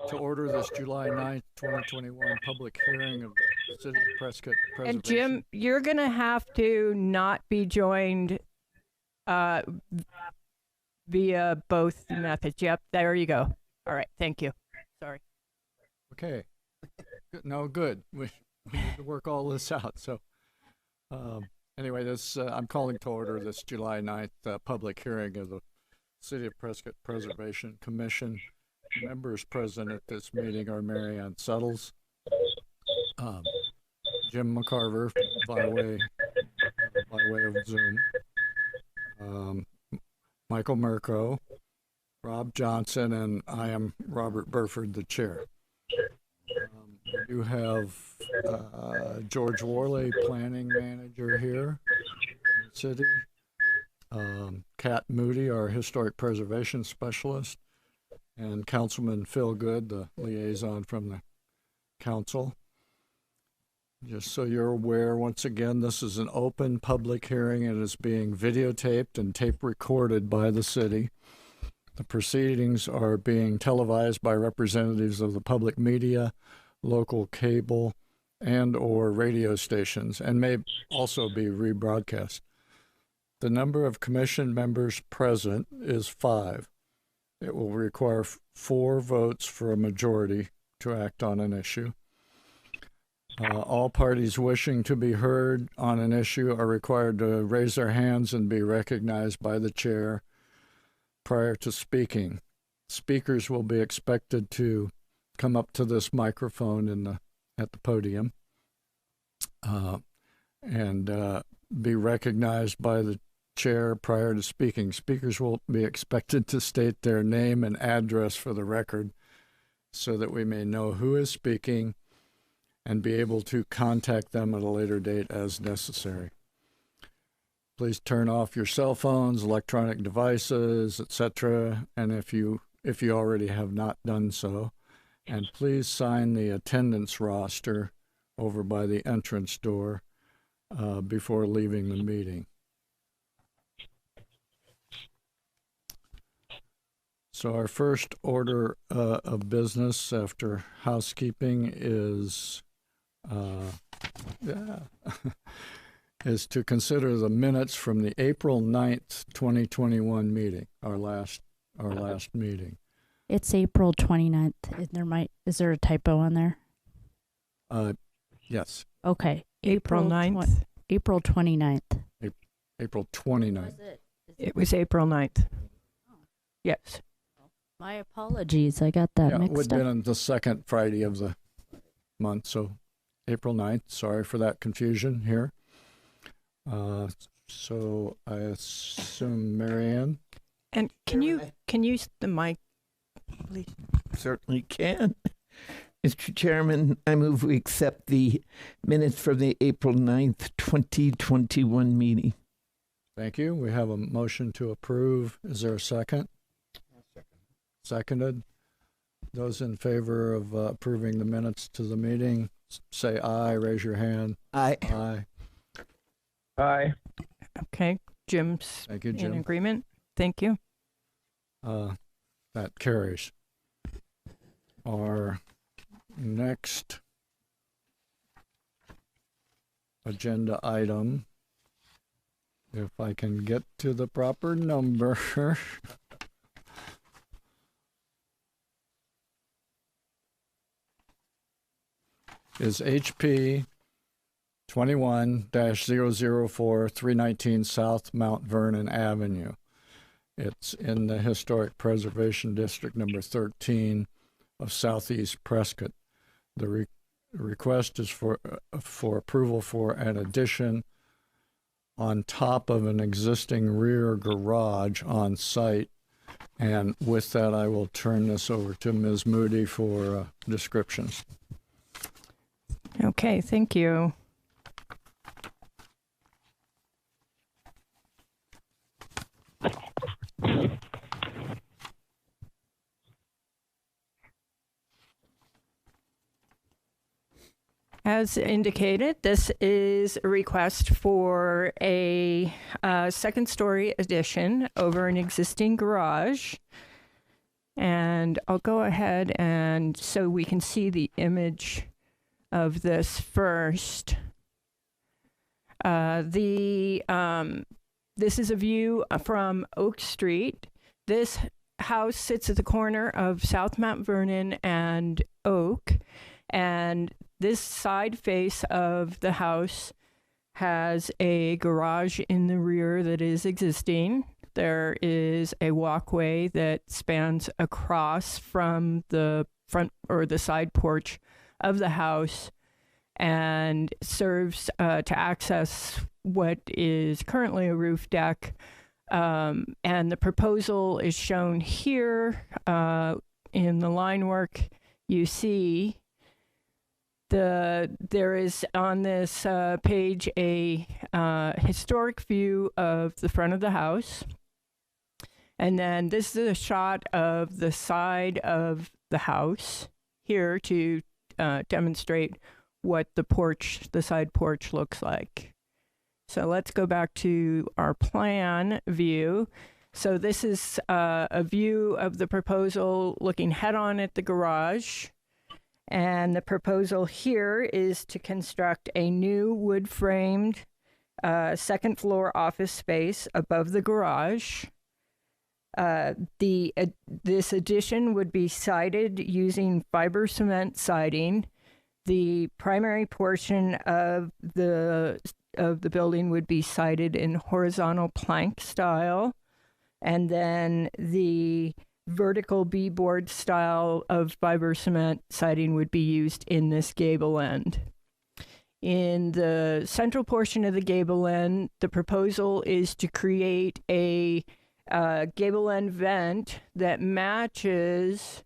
to order this July 9th, 2021 public hearing of the City of Prescott Preservation. And Jim, you're going to have to not be joined via both methods. Yep, there you go. All right, thank you. Sorry. Okay. No, good. We need to work all this out. So anyway, I'm calling to order this July 9th public hearing of the City of Prescott Preservation Commission. Members present at this meeting are Mary Ann Suttles, Jim McCarver by way of Zoom, Michael Mirko, Rob Johnson, and I am Robert Burford, the chair. We do have George Worley, planning manager here in the city, Kat Moody, our historic preservation specialist, and Councilman Phil Good, the liaison from the council. Just so you're aware, once again, this is an open public hearing and is being videotaped and tape recorded by the city. The proceedings are being televised by representatives of the public media, local cable, and/or radio stations, and may also be rebroadcast. The number of commission members present is 5. It will require 4 votes for a majority to act on an issue. All parties wishing to be heard on an issue are required to raise their hands and be recognized by the chair prior to speaking. Speakers will be expected to come up to this microphone at the podium and be recognized by the chair prior to speaking. Speakers will be expected to state their name and address for the record so that we may know who is speaking and be able to contact them at a later date as necessary. Please turn off your cell phones, electronic devices, etc., and if you already have not done so, and please sign the attendance roster over by the entrance door before leaving the meeting. So our first order of business after housekeeping is is to consider the minutes from the April 9th, 2021 meeting, our last meeting. It's April 29th. Is there a typo on there? Yes. Okay. April 9th. April 29th. April 29th. It was April 9th. Oh. Yes. My apologies. I got that mixed up. It would have been on the second Friday of the month, so April 9th. Sorry for that confusion here. So I assume Mary Ann? And can you use the mic, please? Certainly can. Mr. Chairman, I move we accept the minutes from the April 9th, 2021 meeting. Thank you. We have a motion to approve. Is there a second? Seconded. Those in favor of approving the minutes to the meeting, say aye. Raise your hand. Aye. Aye. Aye. Okay. Jim's Thank you, Jim. in agreement. Thank you. That carries. Our next agenda item, if I can get to the proper number, is HP 21-004 319 South Mount Vernon Avenue. It's in the Historic Preservation District number 13 of Southeast Prescott. The request is for approval for an addition on top of an existing rear garage on site. And with that, I will turn this over to Ms. Moody for descriptions. Okay, thank you. As indicated, this is a request for a second-story addition over an existing garage. And I'll go ahead and so we can see the image of this first. This is a view from Oak Street. This house sits at the corner of South Mount Vernon and Oak, and this side face of the house has a garage in the rear that is existing. There is a walkway that spans across from the front or the side porch of the house and serves to access what is currently a roof deck. And the proposal is shown here in the line work. You see there is on this page a historic view of the front of the house. And then this is a shot of the side of the house here to demonstrate what the side porch looks like. So let's go back to our plan view. So this is a view of the proposal looking head-on at the garage. And the proposal here is to construct a new wood-framed second floor office space above the garage. This addition would be sided using fiber cement siding. The primary portion of the building would be sided in horizontal plank style, and then the vertical B-board style of fiber cement siding would be used in this gable end. In the central portion of the gable end, the proposal is to create a gable end vent that matches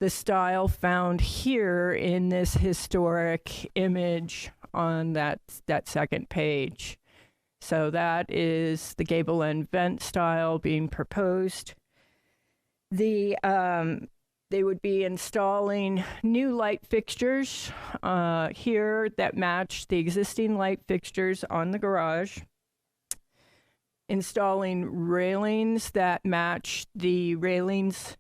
the style found here in this historic image on that second page. So that is the gable end vent style being proposed. They would be installing new light fixtures here that match the existing light fixtures on the garage. Installing railings that match the railings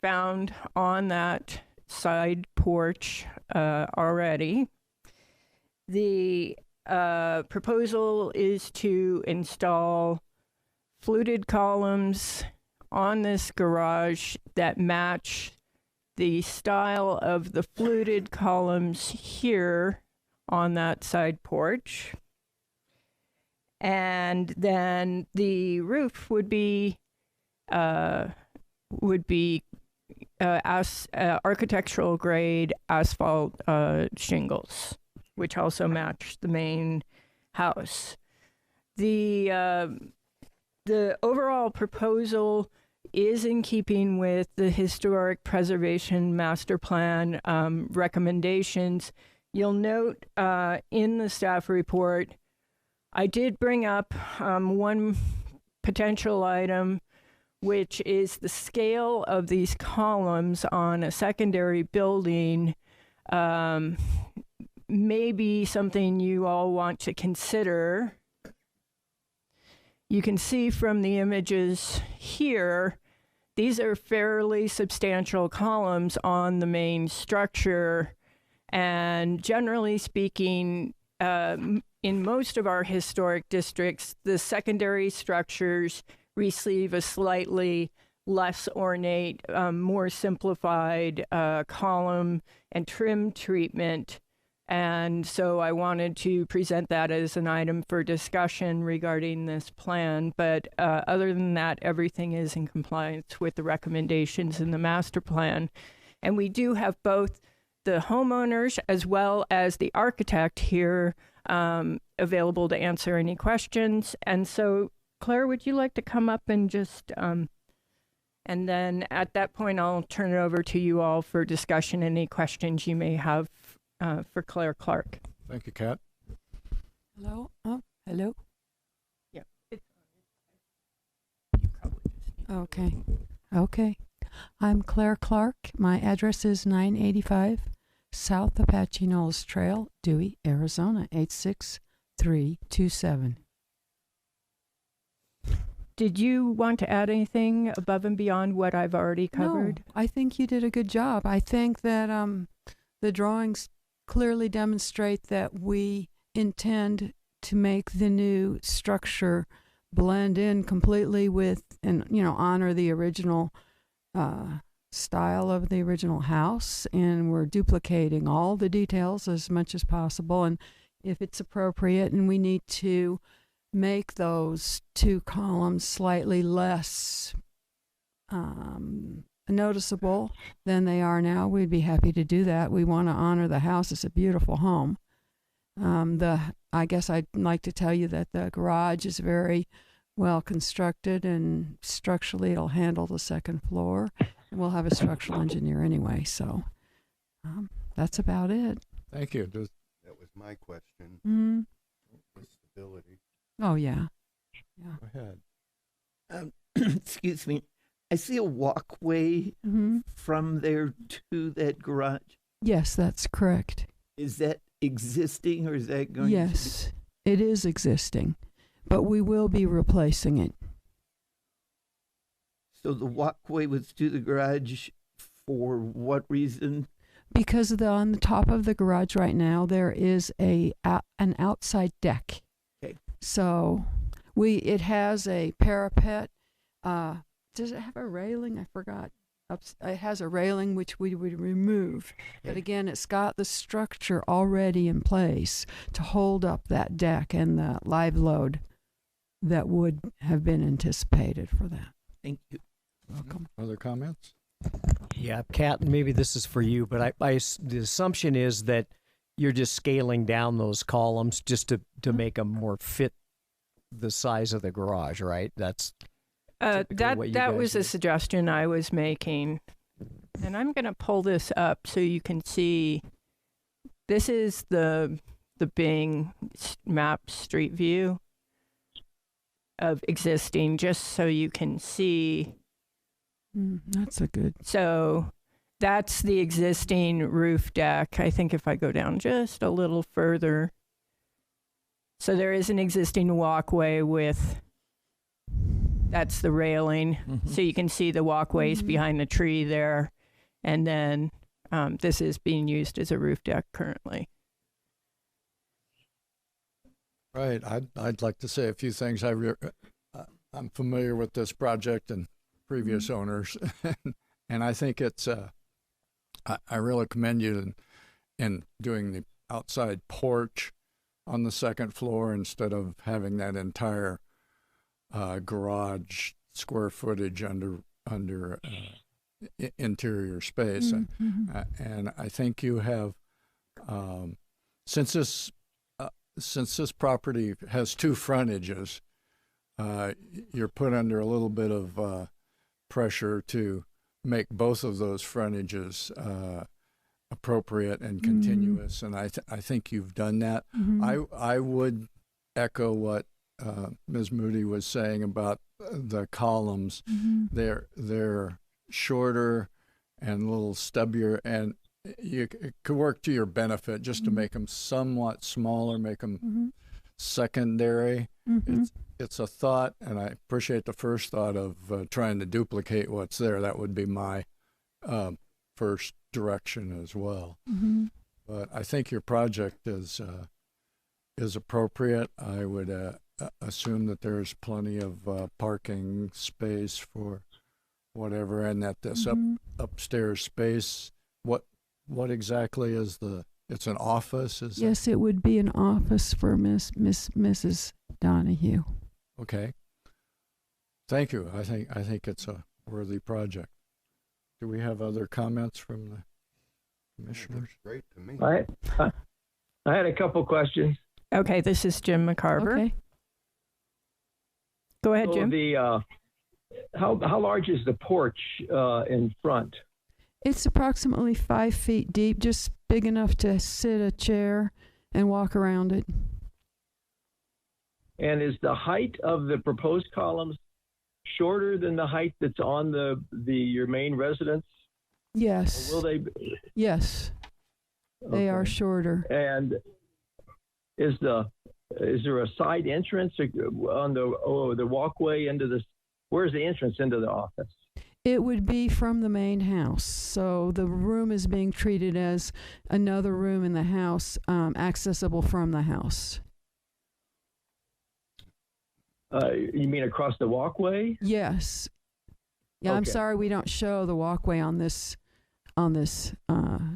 found on that side porch already. The proposal is to install fluted columns on this garage that match the style of the fluted columns here on that side porch. And then the roof would be architectural grade asphalt shingles, which also match the main house. The overall proposal is in keeping with the Historic Preservation Master Plan recommendations. You'll note in the staff report, I did bring up one potential item, which is the scale of these columns on a secondary building may be something you all want to consider. You can see from the images here, these are fairly substantial columns on the main structure. And generally speaking, in most of our historic districts, the secondary structures receive a slightly less ornate, more simplified column and trim treatment. And so I wanted to present that as an item for discussion regarding this plan. But other than that, everything is in compliance with the recommendations in the master plan. And we do have both the homeowners as well as the architect here available to answer any questions. And so, Claire, would you like to come up and just, and then at that point, I'll turn it over to you all for discussion, any questions you may have for Claire Clark. Thank you, Kat. Hello? Oh, hello? Yeah. Okay. Okay. I'm Claire Clark. My address is 985 South Apache Knolls Trail, Dewey, Arizona, 86327. Did you want to add anything above and beyond what I've already covered? No, I think you did a good job. I think that the drawings clearly demonstrate that we intend to make the new structure blend in completely with and honor the original style of the original house, and we're duplicating all the details as much as possible. And if it's appropriate and we need to make those two columns slightly less noticeable than they are now, we'd be happy to do that. We want to honor the house. It's a beautiful home. I guess I'd like to tell you that the garage is very well constructed, and structurally it'll handle the second floor. And we'll have a structural engineer anyway, so that's about it. Thank you. That was my question. Mm. The stability. Oh, yeah. Go ahead. Excuse me. I see a walkway Mm-hmm. from there to that garage. Yes, that's correct. Is that existing, or is that going to Yes, it is existing, but we will be replacing it. So the walkway was to the garage for what reason? Because on the top of the garage right now, there is an outside deck. Okay. So it has a parapet. Does it have a railing? I forgot. It has a railing which we would remove. But again, it's got the structure already in place to hold up that deck and the live load that would have been anticipated for that. Thank you. Welcome. Other comments? Yeah, Kat, maybe this is for you, but the assumption is that you're just scaling down those columns just to make them more fit the size of the garage, right? That's typically what you that guys was do. a suggestion I was making. And I'm going to pull this up so you can see. This is the Bing map street view of existing, just so you can see. That's a good. So that's the existing roof deck. I think if I go down just a little further. So there is an existing walkway with, that's the railing. Mm-hmm. So you can see the walkways behind the tree there. And then this is being used as a roof deck currently. Right. I'd like to say a few things. I'm familiar with this project and previous owners, and I think it's. I really commend you in doing the outside porch on the second floor instead of having that entire garage square footage under interior space. And I think you have, since this property has two frontages, you're put under a little bit of pressure to make both of those frontages appropriate and continuous, and I think you've done that. I would echo what Ms. Moody was saying about the columns. They're shorter and a little stubbier, and it could work to your benefit just to make them somewhat smaller, make them secondary. It's a thought, and I appreciate the first thought of trying to duplicate what's there. That would be my first direction as well. But I think your project is appropriate. I would assume that there's plenty of parking space for whatever, and that this upstairs space. What exactly is the? It's an office. Yes, it would be an office for Mrs. Donahue. Okay. Thank you. I think it's a worthy project. Do we have other comments from the commissioners? Looks great to me. I had a couple questions. Okay, this is Jim McCarver. Okay. Go ahead, So Jim. how large is the porch in front? It's approximately 5 feet deep, just big enough to sit a chair and walk around it. And is the height of the proposed columns shorter than the height that's on your main residence? Yes. Or will they? Yes. They are Okay. shorter. And is the is there a side entrance on the walkway into this? Where's the entrance into the office? It would be from the main house. So the room is being treated as another room in the house, accessible from the house. You mean across the walkway? Yes. Yeah, I'm Okay. sorry we don't show the walkway on this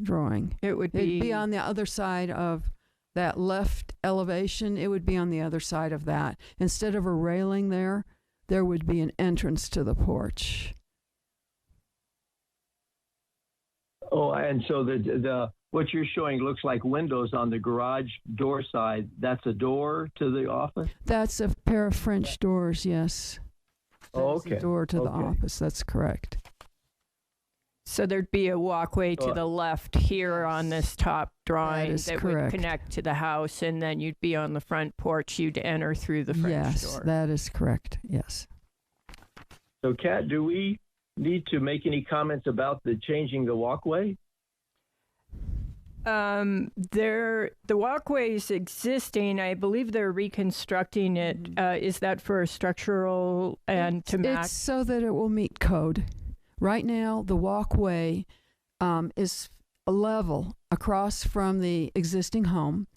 drawing. It would It'd be be on the other side of that left elevation. It would be on the other side of that. Instead of a railing there would be an entrance to the porch. Oh, and so the what you're showing looks like windows on the garage door side. That's a door to the office? That's a pair of French doors, yes. Oh, That's the okay. door to the Okay. office. That's correct. so there'd be a walkway to the left here on this top drawing is that correct. would connect to the house, and then you'd be on the front porch. You'd enter through the French Yes, door. that is correct. Yes. So, Kat, do we need to make any comments about the changing the walkway? The walkway is existing. I believe they're reconstructing it. Is that for a structural and to match? It's so that it will meet code. Right now, the walkway is a level across from the existing home,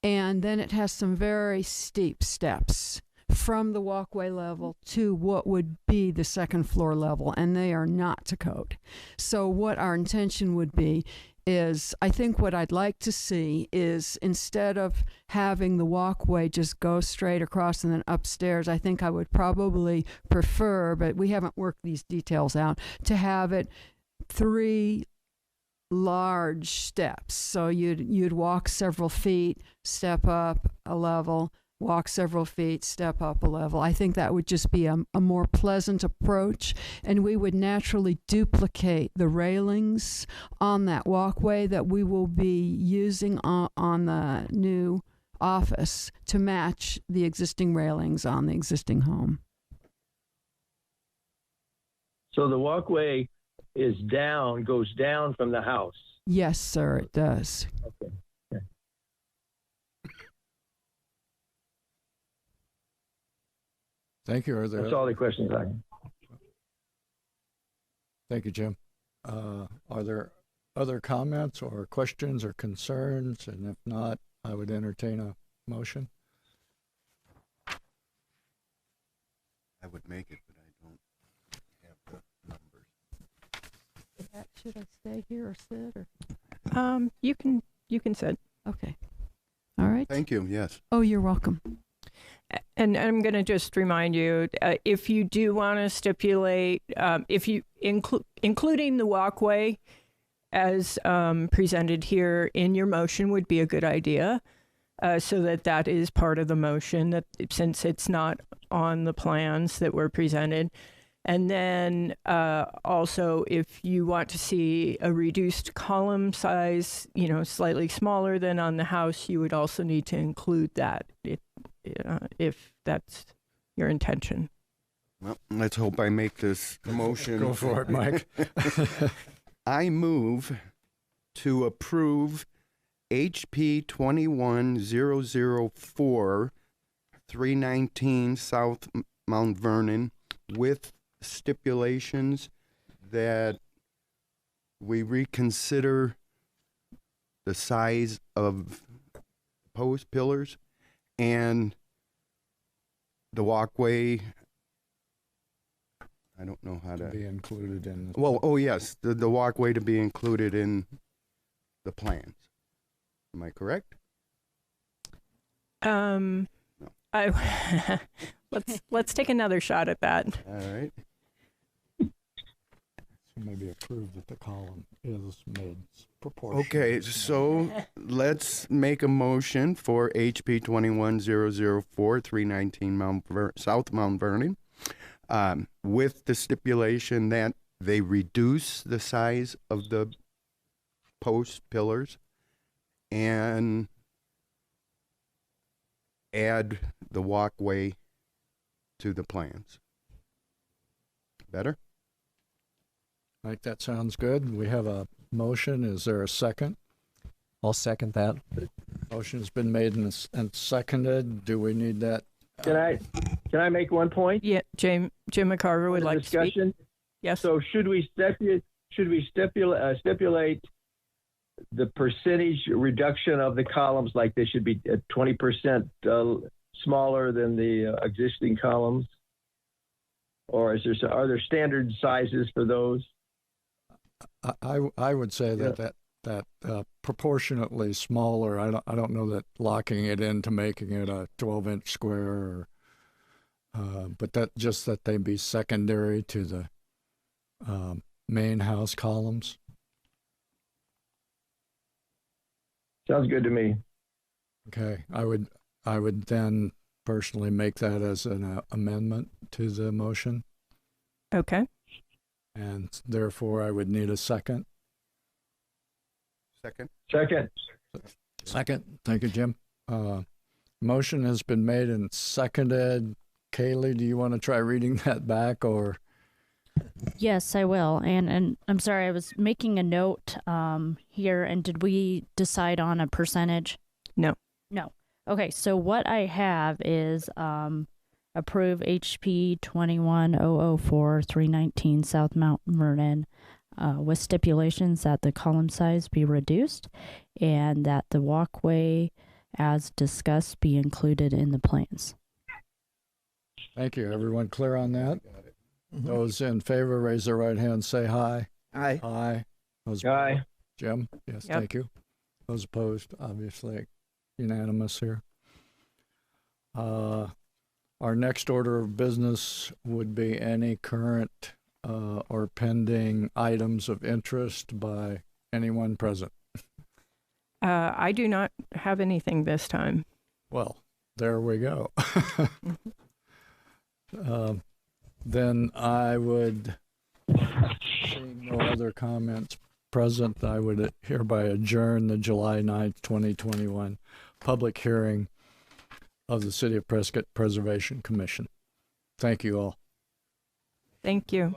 and then it has some very steep steps from the walkway level to what would be the second floor level, and they are not to code. So what our intention would be is, I think what I'd like to see is, instead of having the walkway just go straight across and then upstairs, I think I would probably prefer, but we haven't worked these details out, to have it 3 large steps. So you'd walk several feet, step up a level, walk several feet, step up a level. I think that would just be a more pleasant approach, and we would naturally duplicate the railings on that walkway that we will be using on the new office to match the existing railings on the existing home. So the walkway goes down from the house. Yes, sir, it does. Okay. Thank you. That's all the questions I have. Thank you, Jim. Are there other comments or questions or concerns? And if not, I would entertain a motion. I would make it, but I don't have the numbers. Should I stay here or sit? Or? You can sit. Okay. All right. Thank you, yes. Oh, you're welcome. And I'm going to just remind you, if you do want to stipulate, if you including the walkway as presented here in your motion would be a good idea, so that is part of the motion, that since it's not on the plans that were presented. And then also, if you want to see a reduced column size, slightly smaller than on the house, you would also need to include that if that's your intention. Well, let's hope I make this motion. Go for it, Mike. I move to approve HP 21004 319 South Mount Vernon with stipulations that we reconsider the size of post pillars and the walkway. I don't know how to Be included in. well, oh yes, the walkway to be included in the plans. Am I correct? Let's take another shot at that. All right. Maybe approve that the column is made proportional. Okay, so let's make a motion for HP 21004 319 South Mount Vernon, with the stipulation that they reduce the size of the post pillars and add the walkway to the plans. Better? Mike, that sounds good. We have a motion. Is there a second? I'll second that. Motion's been made and seconded. Do we need that? Can I make one point? Yeah, Jim McCarver would The like to speak. discussion. Yes. So should we stipulate the percentage reduction of the columns, like they should be 20% smaller than the existing columns, or are there standard sizes for those? I would say that proportionately smaller. I don't know that locking it into making it a 12-inch square, but that they be secondary to the main house columns. Sounds good to me. Okay, I would then personally make that as an amendment to the motion, Okay. and therefore I would need a second. Second. Second. Thank you, Jim. Motion has been made and seconded. Kaylee, do you want to try reading that back, or? Yes, I will. And I'm sorry, I was making a note here. And did we decide on a percentage? No. No. Okay, so what I have is approve HP 21004 319 South Mount Vernon with stipulations that the column size be reduced and that the walkway as discussed be included in the plans. Thank you. Everyone clear on that? Mhm. Those in favor, raise their right hand, say aye. Aye. Aye. Those Aye. Jim? Yes, Yep. thank you. Those opposed, obviously unanimous here. Our next order of business would be any current or pending items of interest by anyone present. I do not have anything this time. Well, there we go. Then I would, seeing no other comments present, I would hereby adjourn the July 9th, 2021 public hearing of the City of Prescott Preservation Commission. Thank you all. Thank you.